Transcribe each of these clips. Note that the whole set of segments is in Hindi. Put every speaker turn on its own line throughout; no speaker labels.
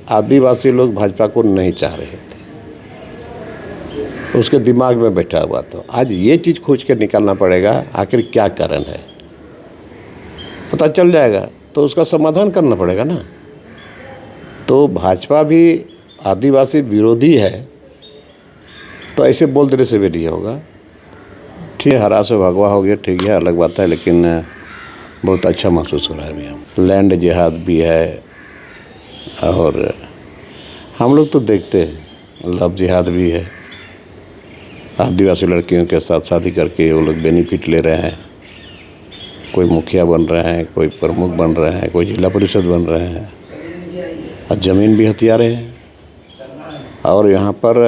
आदिवासी लोग भाजपा को नहीं चाह रहे थे, उसके दिमाग में बैठा हुआ। तो आज ये चीज़ खोज के निकालना पड़ेगा, आखिर क्या कारण है, पता चल जाएगा तो उसका समाधान करना पड़ेगा ना। तो भाजपा भी आदिवासी विरोधी है तो ऐसे बोल देने से भी नहीं होगा। ठीक है, हरा से भगवा हो गया, ठीक है, अलग बात है, लेकिन बहुत अच्छा महसूस हो रहा है अभी। हम लैंड जिहाद भी है और हम लोग तो देखते हैं लव जिहाद भी है। आदिवासी लड़कियों के साथ शादी करके वो लोग बेनिफिट ले रहे हैं, कोई मुखिया बन रहे हैं, कोई प्रमुख बन रहे हैं, कोई जिला परिषद बन रहे हैं और ज़मीन भी हथिया रहे हैं। और यहाँ पर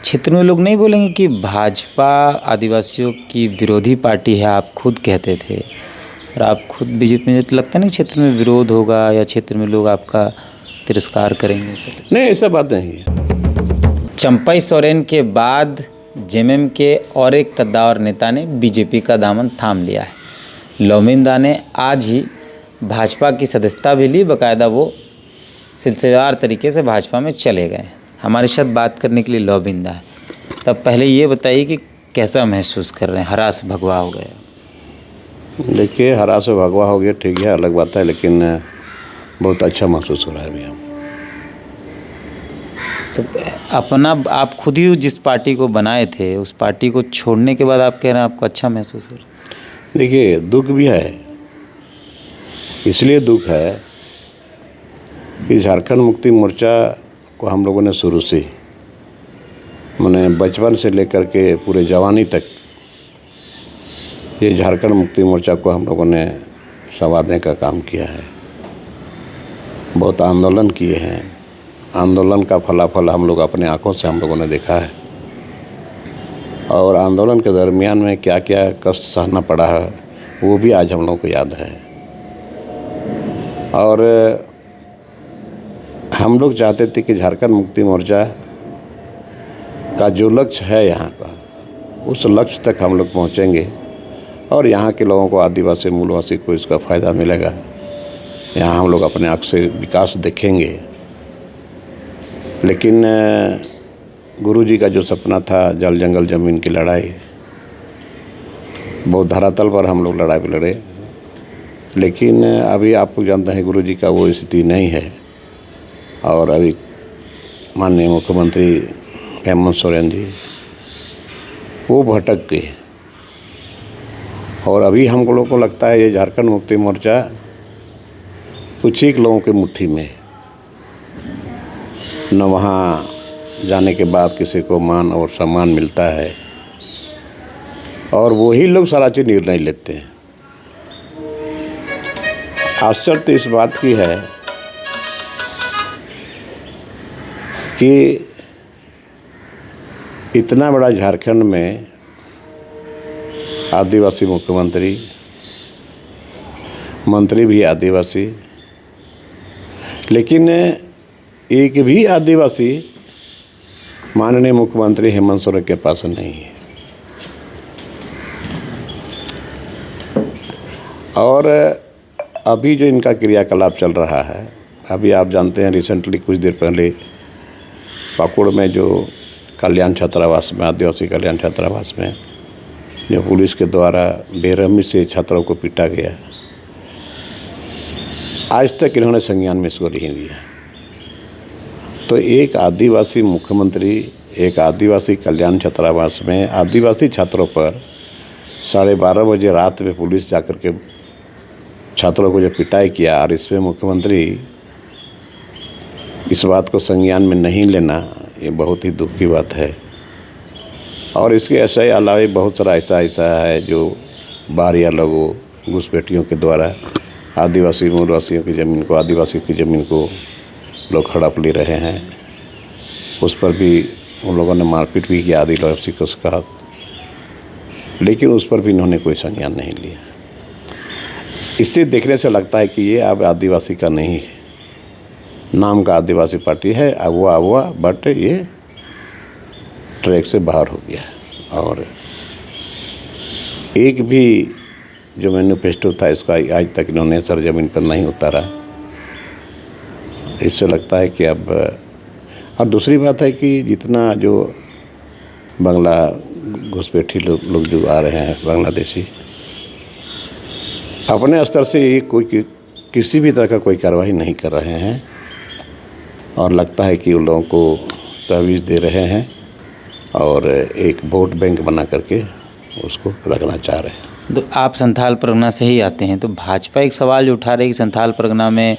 क्षेत्र में लोग नहीं बोलेंगे कि भाजपा आदिवासियों की विरोधी पार्टी है, आप खुद कहते थे, और आप खुद बीजेपी में, तो लगता नहीं क्षेत्र में विरोध होगा या क्षेत्र में लोग आपका तिरस्कार करेंगे?
नहीं, ऐसा बात नहीं है।
चंपई सोरेन के बाद जेएमएम के और एक कद्दावर नेता ने बीजेपी का दामन थाम लिया है। लोमिंदा ने आज ही भाजपा की सदस्यता भी ली, बाकायदा वो सिलसिलेवार तरीके से भाजपा में चले गए। हमारे साथ बात करने के लिए लोमिंदा है। तब पहले ये बताइए कि कैसा महसूस कर रहे हैं? हरा से भगवा हो गया।
देखिए, हरा से भगवा हो गया, ठीक है, अलग बात है, लेकिन बहुत अच्छा महसूस हो रहा है अभी। हम
तो अपना आप खुद ही जिस पार्टी को बनाए थे उस पार्टी को छोड़ने के बाद आप कह रहे हैं आपको अच्छा महसूस हो रहा है?
देखिए, दुख भी है, इसलिए दुख है कि झारखंड मुक्ति मोर्चा को हम लोगों ने शुरू से, मैंने बचपन से लेकर के पूरे जवानी तक ये झारखंड मुक्ति मोर्चा को हम लोगों ने संवारने का काम किया है। बहुत आंदोलन किए हैं, आंदोलन का फलाफल हम लोग अपने आंखों से हम लोगों ने देखा है। और आंदोलन के दरमियान में क्या क्या कष्ट सहना पड़ा है वो भी आज हम लोगों को याद है। और हम लोग चाहते थे कि झारखंड मुक्ति मोर्चा का जो लक्ष्य है यहाँ का, उस लक्ष्य तक हम लोग पहुँचेंगे और यहाँ के लोगों को, आदिवासी मूलवासी को इसका फ़ायदा मिलेगा। यहाँ हम लोग अपने आँख से विकास देखेंगे। लेकिन गुरुजी का जो सपना था जल जंगल ज़मीन की लड़ाई, बहुत धरातल पर हम लोग लड़ाई भी लड़े, लेकिन अभी आप लोग जानते हैं गुरुजी का वो स्थिति नहीं है। और अभी माननीय मुख्यमंत्री हेमंत सोरेन जी वो भटक गए और अभी हम लोगों को लगता है ये झारखंड मुक्ति मोर्चा कुछ ही लोगों की मुट्ठी में, न वहाँ जाने के बाद किसी को मान और सम्मान मिलता है और वही लोग सारा चीज़ निर्णय लेते हैं। आश्चर्य तो इस बात की है कि इतना बड़ा झारखंड में आदिवासी मुख्यमंत्री, मंत्री भी आदिवासी, लेकिन एक भी आदिवासी माननीय मुख्यमंत्री हेमंत सोरेन के पास नहीं है। और अभी जो इनका क्रियाकलाप चल रहा है, अभी आप जानते हैं रिसेंटली कुछ देर पहले पाकुड़ में जो कल्याण छात्रावास में, आदिवासी कल्याण छात्रावास में जो पुलिस के द्वारा बेरहमी से छात्रों को पीटा गया, आज तक इन्होंने संज्ञान में इसको नहीं लिया। तो एक आदिवासी मुख्यमंत्री एक आदिवासी कल्याण छात्रावास में आदिवासी छात्रों पर 12:30 बजे रात में पुलिस जाकर के छात्रों को जो पिटाई किया, और इसमें मुख्यमंत्री इस बात को संज्ञान में नहीं लेना, ये बहुत ही दुख की बात है। और इसके ऐसे अलावा बहुत सारा ऐसा है जो बाहरिया लोगों, घुसपैठियों के द्वारा आदिवासी मूलवासियों की ज़मीन को, आदिवासी की ज़मीन को लोग हड़प ले रहे हैं। उस पर भी उन लोगों ने मारपीट भी किया आदिवासी को उसका, लेकिन उस पर भी इन्होंने कोई संज्ञान नहीं लिया। इससे देखने से लगता है कि ये अब आदिवासी का नहीं है, नाम का आदिवासी पार्टी है, अगुआ बट ये ट्रैक से बाहर हो गया। और एक भी जो मैनिफेस्टो था इसका आज तक इन्होंने सरजमीन पर नहीं उतारा। इससे लगता है कि अब, और दूसरी बात है कि जितना जो बांग्ला घुसपैठी लोग जो आ रहे हैं बांग्लादेशी, अपने स्तर से ये किसी भी तरह का कोई कार्रवाई नहीं कर रहे हैं और लगता है कि उन लोगों को तहवीज़ दे रहे हैं और एक वोट बैंक बना करके उसको रखना चाह रहे हैं।
तो आप संथाल परगना से ही आते हैं, तो भाजपा एक सवाल जो उठा रही है कि संथाल परगना में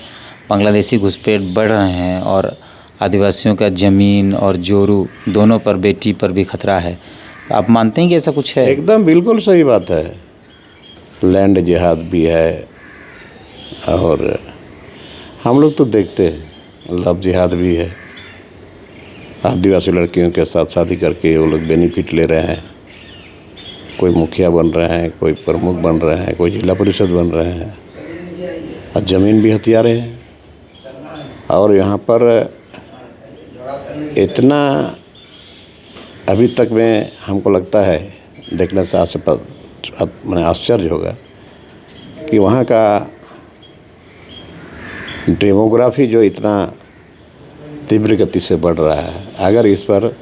बांग्लादेशी घुसपैठ बढ़ रहे हैं और आदिवासियों का ज़मीन और जोरू दोनों पर, बेटी पर भी खतरा है। तो आप मानते हैं कि ऐसा कुछ है?
एकदम बिल्कुल सही बात है। लैंड जिहाद भी है और हम लोग तो देखते हैं लव जिहाद भी है। आदिवासी लड़कियों के साथ शादी करके वो लोग बेनिफिट ले रहे हैं, कोई मुखिया बन रहे हैं, कोई प्रमुख बन रहे हैं, कोई जिला परिषद बन रहे हैं और ज़मीन भी हथिया रहे हैं। और यहाँ पर इतना अभी तक में हमको लगता है देखने से मैंने आश्चर्य होगा कि वहाँ का डेमोग्राफी जो इतना तीव्र गति से बढ़ रहा है, अगर इस पर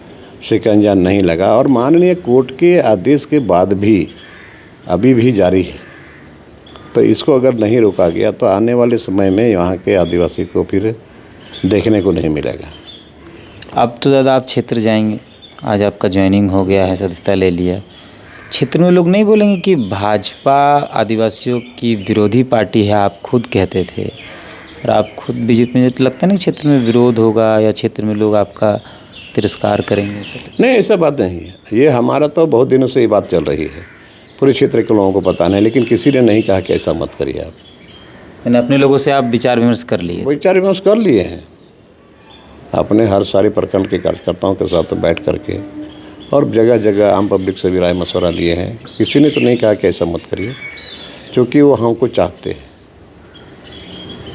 शिकंजा नहीं लगा और माननीय कोर्ट के आदेश के बाद भी अभी भी जारी है, तो इसको अगर नहीं रोका गया तो आने वाले समय में यहाँ के आदिवासी को फिर देखने को नहीं मिलेगा।
अब तो दादा आप क्षेत्र जाएंगे, आज आपका ज्वाइनिंग हो गया है, सदस्यता ले लिया, क्षेत्र में लोग नहीं बोलेंगे कि भाजपा आदिवासियों की विरोधी पार्टी है? आप खुद कहते थे और आप खुद बीजेपी में, तो लगता नहीं क्षेत्र में विरोध होगा या क्षेत्र में लोग आपका तिरस्कार करेंगे?
नहीं, ऐसा बात नहीं है। ये हमारा तो बहुत दिनों से ये बात चल रही है, पूरे क्षेत्र के लोगों को पता नहीं, लेकिन किसी ने नहीं कहा कि ऐसा मत करिए आप।
मैंने अपने लोगों से आप विचार विमर्श कर लिए?
विचार विमर्श कर लिए हैं अपने हर सारे प्रखंड के कार्यकर्ताओं के साथ बैठ करके, और जगह जगह आम पब्लिक से भी राय मशवरा लिए हैं। किसी ने तो नहीं कहा कि ऐसा मत करिए, क्योंकि वो हमको चाहते हैं।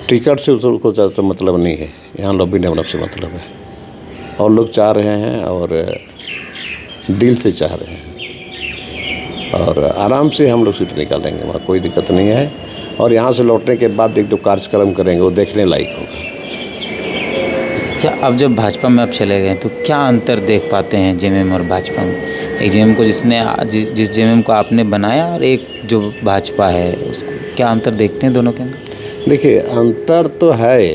टिकट से उसको ज़्यादा मतलब नहीं है, यहाँ लॉबी डेवलप से मतलब है और लोग चाह रहे हैं और दिल से चाह रहे हैं और आराम से हम लोग सीट निकालेंगे, वहाँ कोई दिक्कत नहीं है। और यहाँ से लौटने के बाद एक दो कार्यक्रम करेंगे, वो देखने लायक होगा।
अच्छा, अब जब भाजपा में आप चले गए तो क्या अंतर देख पाते हैं जेएमएम और भाजपा में? एक जेएमएम को जिस जेएमएम को आपने बनाया और एक जो भाजपा है, उसको क्या अंतर देखते हैं दोनों के अंदर?
देखिए, अंतर तो है।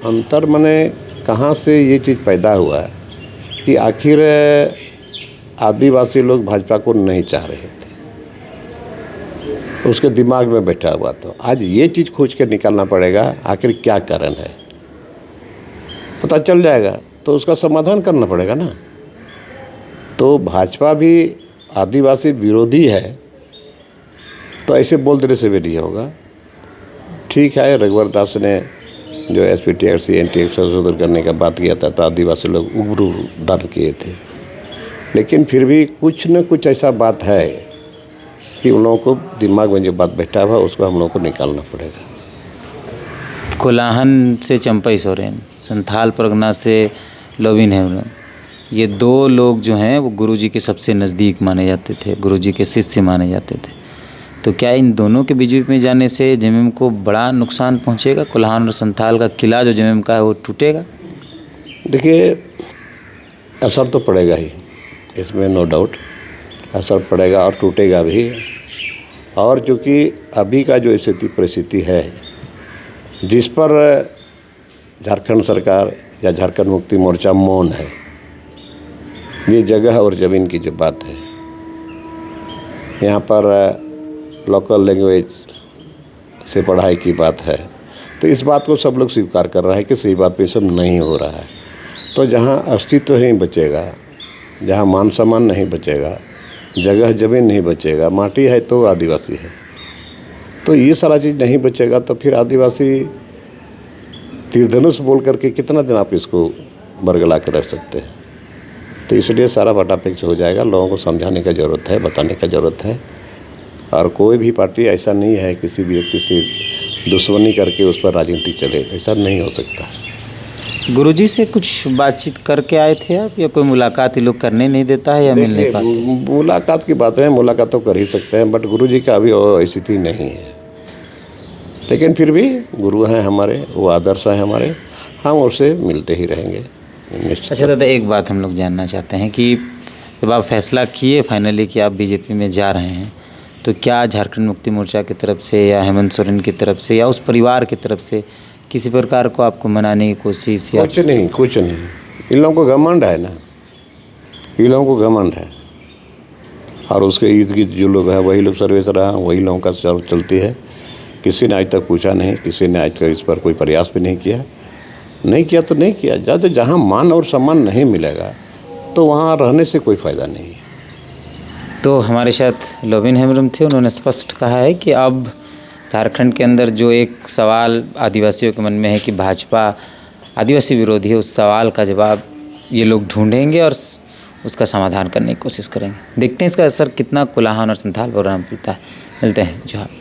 अंतर माने कहाँ से ये चीज़ पैदा हुआ कि आखिर आदिवासी लोग भाजपा को नहीं चाह रहे थे, उसके दिमाग में बैठा हुआ। तो आज ये चीज़ खोज के निकालना पड़ेगा आखिर क्या कारण है, पता चल जाएगा तो उसका समाधान करना पड़ेगा ना। तो भाजपा भी आदिवासी विरोधी है तो ऐसे बोल देने से भी नहीं होगा। ठीक है, रघुवर दास ने जो SPTRC NTX संशोधन करने का बात किया था तो आदिवासी लोग उग्र दान किए थे, लेकिन फिर भी कुछ न कुछ ऐसा बात है कि उन लोगों को दिमाग में जो बात बैठा हुआ उसको हम लोगों को निकालना पड़ेगा।
कोलाहन से चंपई सोरेन, संथाल परगना से लोविन हेम्ब्रम, ये दो लोग जो हैं वो गुरुजी के सबसे नज़दीक माने जाते थे, गुरुजी के शिष्य माने जाते थे। तो क्या इन दोनों के बीजेपी में जाने से जेएमएम को बड़ा नुकसान पहुंचेगा? कोल्हान और संथाल का किला जो जेएमएम का है वो टूटेगा? देखिए,
असर तो पड़ेगा ही, इसमें नो डाउट असर पड़ेगा और टूटेगा भी। और चूँकि अभी का जो परिस्थिति है जिस पर झारखंड सरकार या झारखंड मुक्ति मोर्चा मौन है, ये जगह और ज़मीन की जो बात है, यहाँ पर लोकल लैंग्वेज से पढ़ाई की बात है, तो इस बात को सब लोग स्वीकार कर रहा है कि सही बात पे सब नहीं हो रहा है। तो जहाँ अस्तित्व नहीं बचेगा, जहाँ मान सम्मान नहीं बचेगा, जगह ज़मीन नहीं बचेगा, माटी है तो आदिवासी है, तो ये सारा चीज़ नहीं बचेगा तो फिर आदिवासी तीरधनुष बोल करके कितना दिन आप इसको बरगला कर रख सकते हैं। तो इसलिए सारा बटापेक्ष हो जाएगा। लोगों को समझाने का ज़रूरत है, बताने का ज़रूरत है। और कोई भी पार्टी ऐसा नहीं है किसी भी व्यक्ति से दुश्मनी करके उस पर राजनीति चले, ऐसा नहीं हो सकता।
गुरुजी से कुछ बातचीत करके आए थे आप, या कोई मुलाकात ये लोग करने नहीं देता है या मिल नहीं पाते?
मुलाकात की बात है, मुलाकात तो कर ही सकते हैं, बट गुरुजी का अभी स्थिति नहीं है। लेकिन फिर भी गुरु हैं हमारे, वो आदर्श हैं हमारे, हम उससे मिलते ही रहेंगे निश्चित।
अच्छा दादा, एक बात हम लोग जानना चाहते हैं कि जब आप फैसला किए फाइनली कि आप बीजेपी में जा रहे हैं, तो क्या झारखंड मुक्ति मोर्चा की तरफ से या हेमंत सोरेन की तरफ से या उस परिवार की तरफ से किसी प्रकार को आपको मनाने की कोशिश या
कुछ नहीं। इन लोगों को घमंड है ना, इन लोगों को घमंड है, और उसके इर्द गिर्द जो लोग हैं वही लोग सर्विस रहा, वही लोगों का चलती है। किसी ने आज तक पूछा नहीं, किसी ने आज तक इस पर कोई प्रयास भी नहीं किया तो नहीं किया। ज़्यादा जहाँ मान और सम्मान नहीं मिलेगा तो वहाँ रहने से कोई फ़ायदा नहीं है।
तो हमारे साथ लोबिन हेम्ब्रम थे, उन्होंने स्पष्ट कहा है कि अब झारखंड के अंदर जो एक सवाल आदिवासियों के मन में है कि भाजपा आदिवासी विरोधी है, उस सवाल का जवाब ये लोग ढूंढेंगे और उसका समाधान करने की कोशिश करेंगे। देखते हैं इसका असर कितना कुलाहन और संथाल प्रोग्राम मिलता है। मिलते हैं। जोहार।